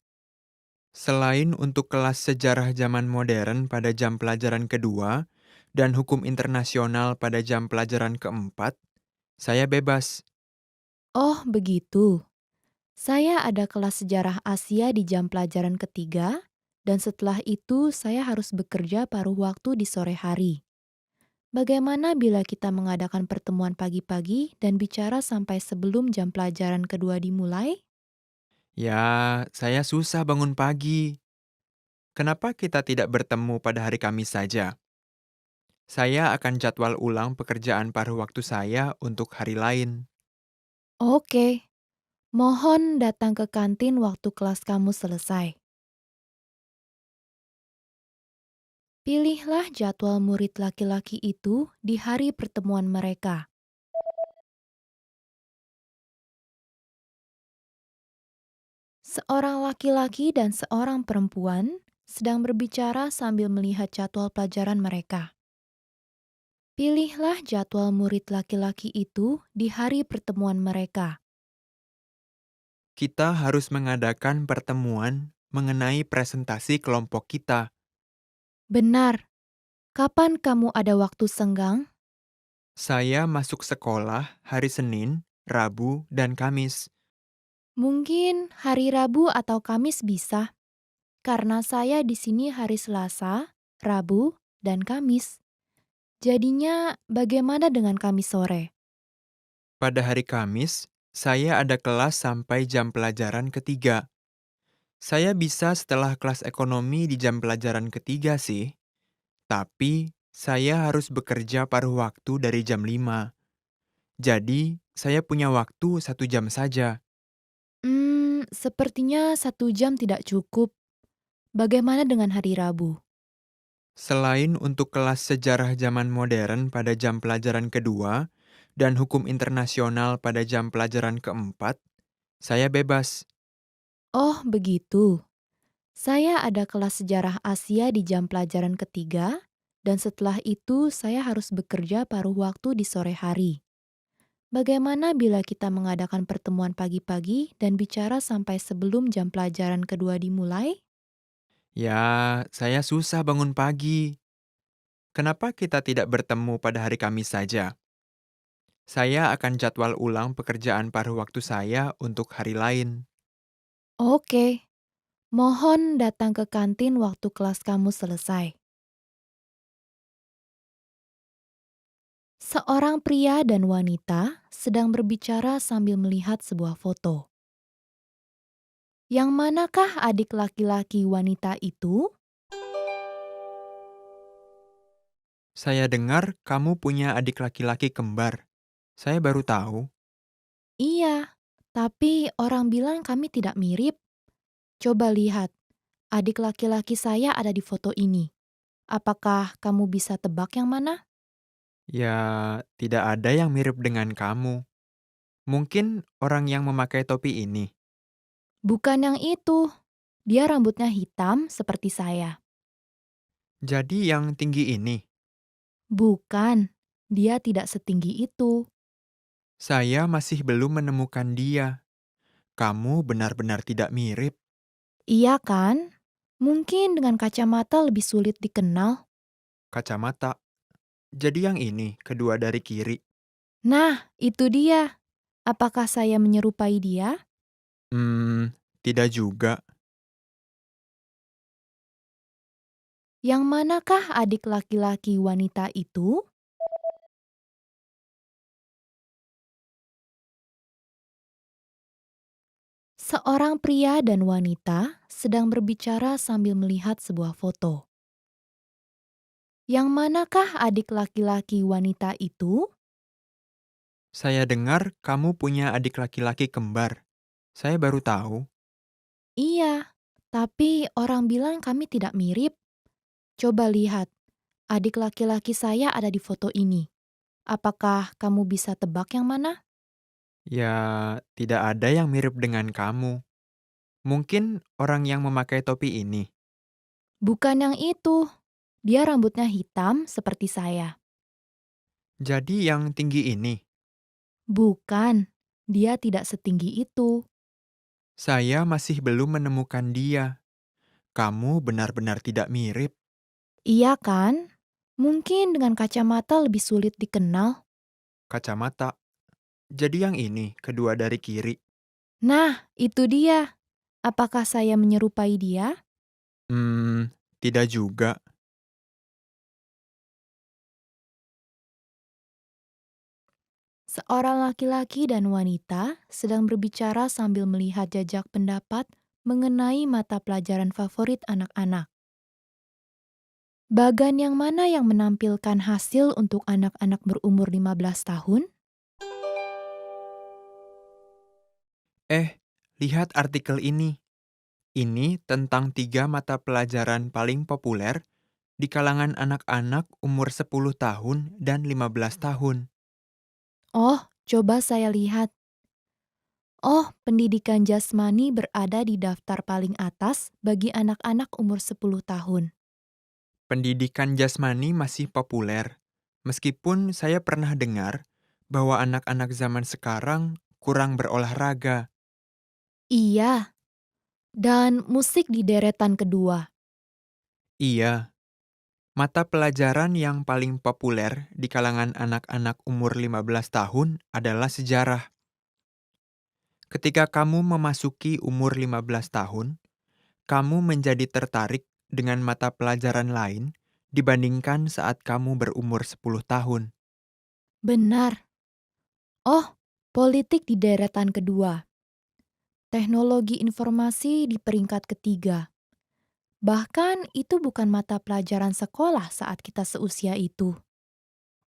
Selain untuk kelas sejarah zaman modern pada jam pelajaran kedua dan hukum internasional pada jam pelajaran keempat, saya bebas. Oh, begitu. Saya ada kelas sejarah Asia di jam pelajaran ketiga, dan setelah itu saya harus bekerja paruh waktu di sore hari. Bagaimana bila kita mengadakan pertemuan pagi-pagi dan bicara sampai sebelum jam pelajaran kedua dimulai? Ya, saya susah bangun pagi. Kenapa kita tidak bertemu pada hari Kamis saja? Saya akan jadwal ulang pekerjaan paruh waktu saya untuk hari lain. Oke, mohon datang ke kantin waktu kelas kamu selesai. Pilihlah jadwal murid laki-laki itu di hari pertemuan mereka. Seorang laki-laki dan seorang perempuan sedang berbicara sambil melihat jadwal pelajaran mereka. Pilihlah jadwal murid laki-laki itu di hari pertemuan mereka. Kita harus mengadakan pertemuan mengenai presentasi kelompok kita. Benar. Kapan kamu ada waktu senggang? Saya masuk sekolah hari Senin, Rabu, dan Kamis. Mungkin hari Rabu atau Kamis bisa. Karena saya di sini hari Selasa, Rabu, dan Kamis. Jadinya bagaimana dengan Kamis sore? Pada hari Kamis, saya ada kelas sampai jam pelajaran ketiga. Saya bisa setelah kelas ekonomi di jam pelajaran ketiga sih, tapi saya harus bekerja paruh waktu dari jam 5. Jadi, saya punya waktu 1 jam saja. Sepertinya 1 jam tidak cukup. Bagaimana dengan hari Rabu? Selain untuk kelas sejarah zaman modern pada jam pelajaran kedua dan hukum internasional pada jam pelajaran keempat, saya bebas. Oh, begitu. Saya ada kelas sejarah Asia di jam pelajaran ketiga, dan setelah itu saya harus bekerja paruh waktu di sore hari. Bagaimana bila kita mengadakan pertemuan pagi-pagi dan bicara sampai sebelum jam pelajaran kedua dimulai? Ya, saya susah bangun pagi. Kenapa kita tidak bertemu pada hari Kamis saja? Saya akan jadwal ulang pekerjaan paruh waktu saya untuk hari lain. Oke, mohon datang ke kantin waktu kelas kamu selesai. Seorang pria dan wanita sedang berbicara sambil melihat sebuah foto. Yang manakah adik laki-laki wanita itu? Saya dengar kamu punya adik laki-laki kembar. Saya baru tahu. Iya, tapi orang bilang kami tidak mirip. Coba lihat, adik laki-laki saya ada di foto ini. Apakah kamu bisa tebak yang mana? Ya, tidak ada yang mirip dengan kamu. Mungkin orang yang memakai topi ini. Bukan yang itu. Dia rambutnya hitam seperti saya. Jadi yang tinggi ini. Bukan, dia tidak setinggi itu. Saya masih belum menemukan dia. Kamu benar-benar tidak mirip. Iya kan? Mungkin dengan kacamata lebih sulit dikenal. Kacamata. Jadi yang ini, kedua dari kiri. Nah, itu dia. Apakah saya menyerupai dia? Tidak juga. Yang manakah adik laki-laki wanita itu? Seorang pria dan wanita sedang berbicara sambil melihat sebuah foto. Yang manakah adik laki-laki wanita itu? Saya dengar kamu punya adik laki-laki kembar. Saya baru tahu. Iya, tapi orang bilang kami tidak mirip. Coba lihat, adik laki-laki saya ada di foto ini. Apakah kamu bisa tebak yang mana? Ya, tidak ada yang mirip dengan kamu. Mungkin orang yang memakai topi ini. Bukan yang itu. Dia rambutnya hitam seperti saya. Jadi yang tinggi ini. Bukan, dia tidak setinggi itu. Saya masih belum menemukan dia. Kamu benar-benar tidak mirip. Iya kan? Mungkin dengan kacamata lebih sulit dikenal. Kacamata. Jadi yang ini, kedua dari kiri. Nah, itu dia. Apakah saya menyerupai dia? Tidak juga. Seorang laki-laki dan wanita sedang berbicara sambil melihat jajak pendapat mengenai mata pelajaran favorit anak-anak. Bagan yang mana yang menampilkan hasil untuk anak-anak berumur 15 tahun? Lihat artikel ini. Ini tentang 3 mata pelajaran paling populer di kalangan anak-anak umur 10 tahun dan 15 tahun. Oh, coba saya lihat. Oh, pendidikan jasmani berada di daftar paling atas bagi anak-anak umur 10 tahun. Pendidikan jasmani masih populer, meskipun saya pernah dengar bahwa anak-anak zaman sekarang kurang berolahraga. Iya, dan musik di deretan kedua. Iya, mata pelajaran yang paling populer di kalangan anak-anak umur 15 tahun adalah sejarah. Ketika kamu memasuki umur 15 tahun, kamu menjadi tertarik dengan mata pelajaran lain dibandingkan saat kamu berumur 10 tahun. Benar. Oh, politik di deretan kedua. Teknologi informasi di peringkat ketiga. Bahkan itu bukan mata pelajaran sekolah saat kita seusia itu.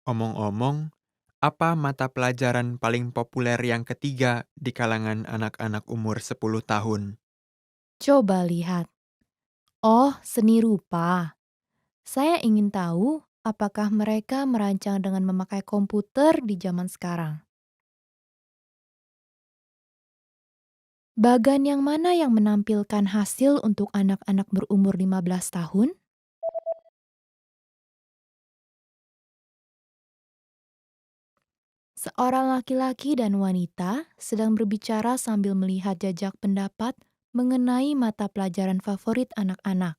Omong-omong, apa mata pelajaran paling populer yang ketiga di kalangan anak-anak umur 10 tahun? Coba lihat. Oh, seni rupa. Saya ingin tahu apakah mereka merancang dengan memakai komputer di zaman sekarang. Bagan yang mana yang menampilkan hasil untuk anak-anak berumur 15 tahun? Seorang laki-laki dan wanita sedang berbicara sambil melihat jajak pendapat mengenai mata pelajaran favorit anak-anak.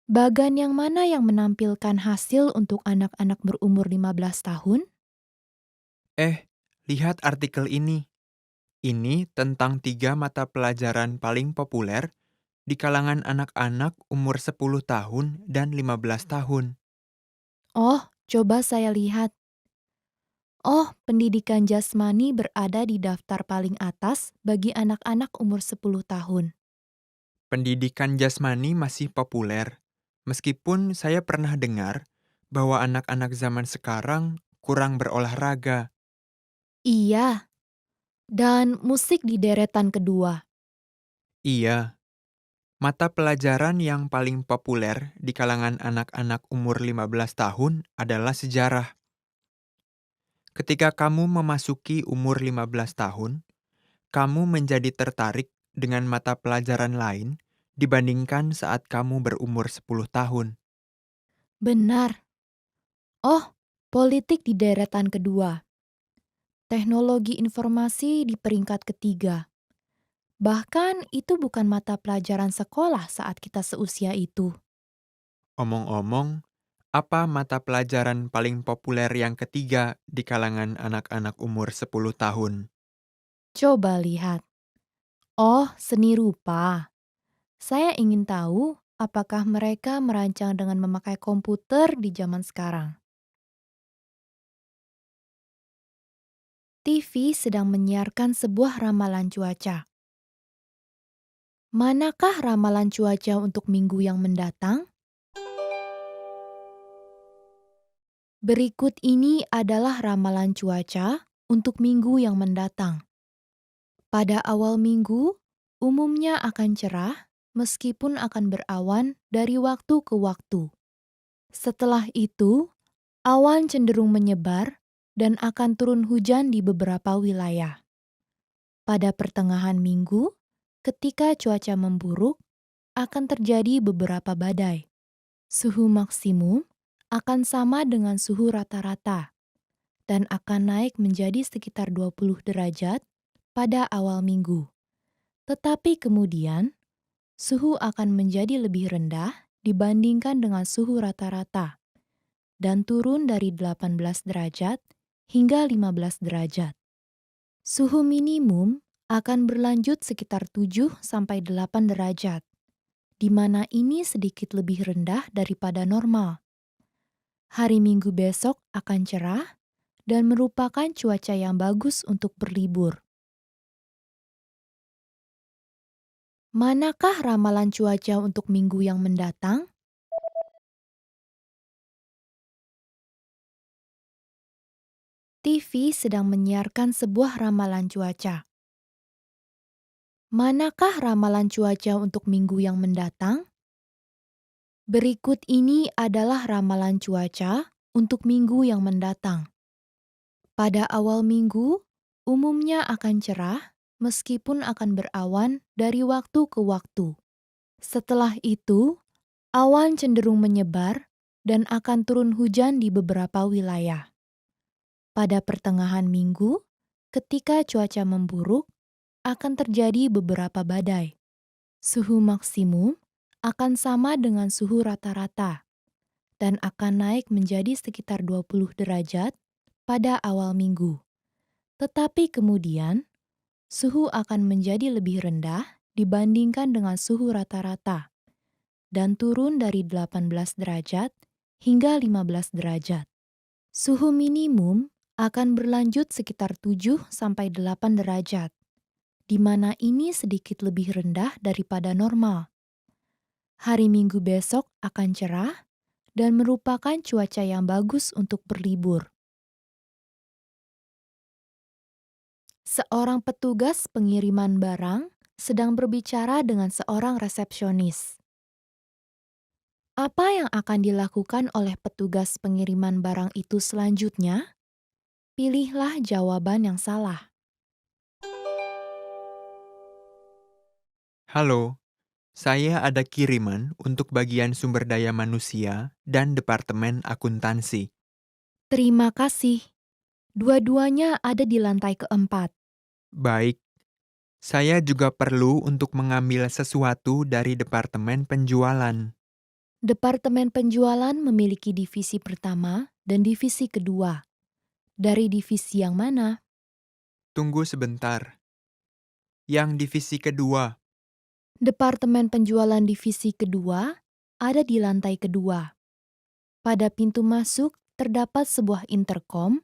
Bagan yang mana yang menampilkan hasil untuk anak-anak berumur 15 tahun? Lihat artikel ini. Ini tentang 3 mata pelajaran paling populer di kalangan anak-anak umur 10 tahun dan 15 tahun. Oh, coba saya lihat. Oh, pendidikan jasmani berada di daftar paling atas bagi anak-anak umur 10 tahun. Pendidikan jasmani masih populer, meskipun saya pernah dengar bahwa anak-anak zaman sekarang kurang berolahraga. Iya, dan musik di deretan kedua. Iya, mata pelajaran yang paling populer di kalangan anak-anak umur 15 tahun adalah sejarah. Ketika kamu memasuki umur 15 tahun, kamu menjadi tertarik dengan mata pelajaran lain dibandingkan saat kamu berumur 10 tahun. Benar. Oh, politik di deretan kedua. Teknologi informasi di peringkat ketiga. Bahkan itu bukan mata pelajaran sekolah saat kita seusia itu. Omong-omong, apa mata pelajaran paling populer yang ketiga di kalangan anak-anak umur 10 tahun? Coba lihat. Oh, seni rupa. Saya ingin tahu apakah mereka merancang dengan memakai komputer di zaman sekarang. TV sedang menyiarkan sebuah ramalan cuaca. Manakah ramalan cuaca untuk minggu yang mendatang? Berikut ini adalah ramalan cuaca untuk minggu yang mendatang. Pada awal minggu, umumnya akan cerah meskipun akan berawan dari waktu ke waktu. Setelah itu, awan cenderung menyebar dan akan turun hujan di beberapa wilayah. Pada pertengahan minggu, ketika cuaca memburuk, akan terjadi beberapa badai. Suhu maksimum akan sama dengan suhu rata-rata dan akan naik menjadi sekitar 20 derajat pada awal minggu. Tetapi kemudian, suhu akan menjadi lebih rendah dibandingkan dengan suhu rata-rata dan turun dari 18 derajat hingga 15 derajat. Suhu minimum akan berlanjut sekitar 7-8 derajat, di mana ini sedikit lebih rendah daripada normal. Hari Minggu besok akan cerah dan merupakan cuaca yang bagus untuk berlibur. Manakah ramalan cuaca untuk minggu yang mendatang? TV sedang menyiarkan sebuah ramalan cuaca. Manakah ramalan cuaca untuk minggu yang mendatang? Berikut ini adalah ramalan cuaca untuk minggu yang mendatang. Pada awal minggu, umumnya akan cerah meskipun akan berawan dari waktu ke waktu. Setelah itu, awan cenderung menyebar dan akan turun hujan di beberapa wilayah. Pada pertengahan minggu, ketika cuaca memburuk, akan terjadi beberapa badai. Suhu maksimum akan sama dengan suhu rata-rata dan akan naik menjadi sekitar 20 derajat pada awal minggu. Tetapi kemudian, suhu akan menjadi lebih rendah dibandingkan dengan suhu rata-rata dan turun dari 18 derajat hingga 15 derajat. Suhu minimum akan berlanjut sekitar 7-8 derajat, di mana ini sedikit lebih rendah daripada normal. Hari Minggu besok akan cerah dan merupakan cuaca yang bagus untuk berlibur. Seorang petugas pengiriman barang sedang berbicara dengan seorang resepsionis. Apa yang akan dilakukan oleh petugas pengiriman barang itu selanjutnya? Pilihlah jawaban yang salah. Halo, saya ada kiriman untuk bagian sumber daya manusia dan Departemen Akuntansi. Terima kasih. Dua-duanya ada di lantai keempat. Baik, saya juga perlu untuk mengambil sesuatu dari Departemen Penjualan. Departemen penjualan memiliki divisi pertama dan divisi kedua. Dari divisi yang mana? Tunggu sebentar. Yang divisi kedua. Departemen penjualan divisi kedua ada di lantai kedua. Pada pintu masuk terdapat sebuah intercom,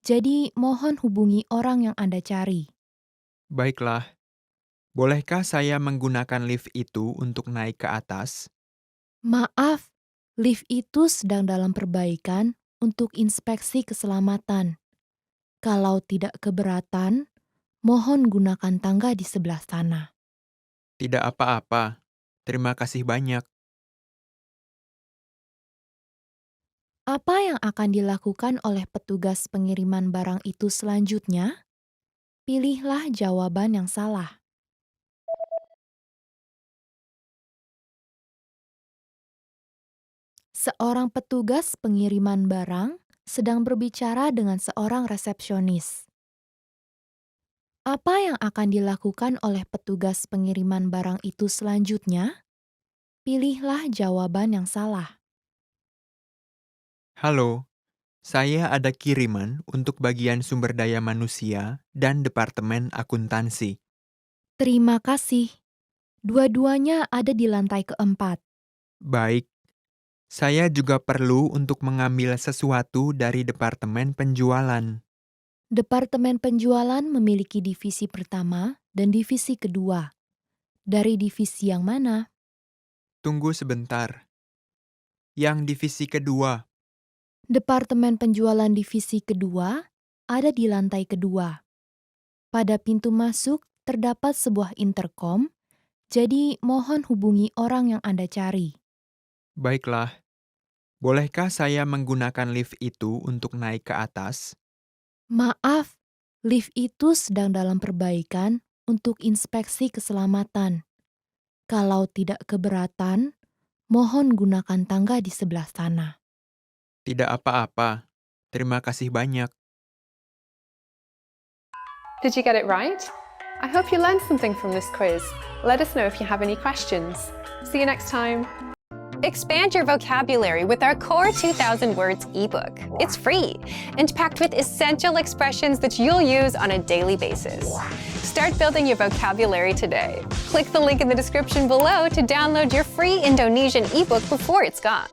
jadi mohon hubungi orang yang Anda cari. Baiklah, bolehkah saya menggunakan lift itu untuk naik ke atas? Maaf, lift itu sedang dalam perbaikan untuk inspeksi keselamatan. Kalau tidak keberatan, mohon gunakan tangga di sebelah sana. Tidak apa-apa. Terima kasih banyak. Apa yang akan dilakukan oleh petugas pengiriman barang itu selanjutnya? Pilihlah jawaban yang salah. Seorang petugas pengiriman barang sedang berbicara dengan seorang resepsionis. Apa yang akan dilakukan oleh petugas pengiriman barang itu selanjutnya? Pilihlah jawaban yang salah. Halo, saya ada kiriman untuk bagian sumber daya manusia dan Departemen Akuntansi. Terima kasih. Dua-duanya ada di lantai keempat. Baik, saya juga perlu untuk mengambil sesuatu dari Departemen Penjualan. Departemen penjualan memiliki divisi pertama dan divisi kedua. Dari divisi yang mana? Tunggu sebentar. Yang divisi kedua. Departemen penjualan divisi kedua ada di lantai kedua. Pada pintu masuk terdapat sebuah intercom, jadi mohon hubungi orang yang Anda cari. Baiklah, bolehkah saya menggunakan lift itu untuk naik ke atas? Maaf, lift itu sedang dalam perbaikan untuk inspeksi keselamatan. Kalau tidak keberatan, mohon gunakan tangga di sebelah sana. Tidak apa-apa. Terima kasih banyak. Did you get it right? I hope you learned something from this quiz. Let us know if you have any questions. See you next time. Expand your vocabulary with our Core 2000 Words ebook. It's free and packed with essential expressions that you'll use on a daily basis. Start building your vocabulary today. Click the link in the description below to download your free Indonesian ebook before it's gone.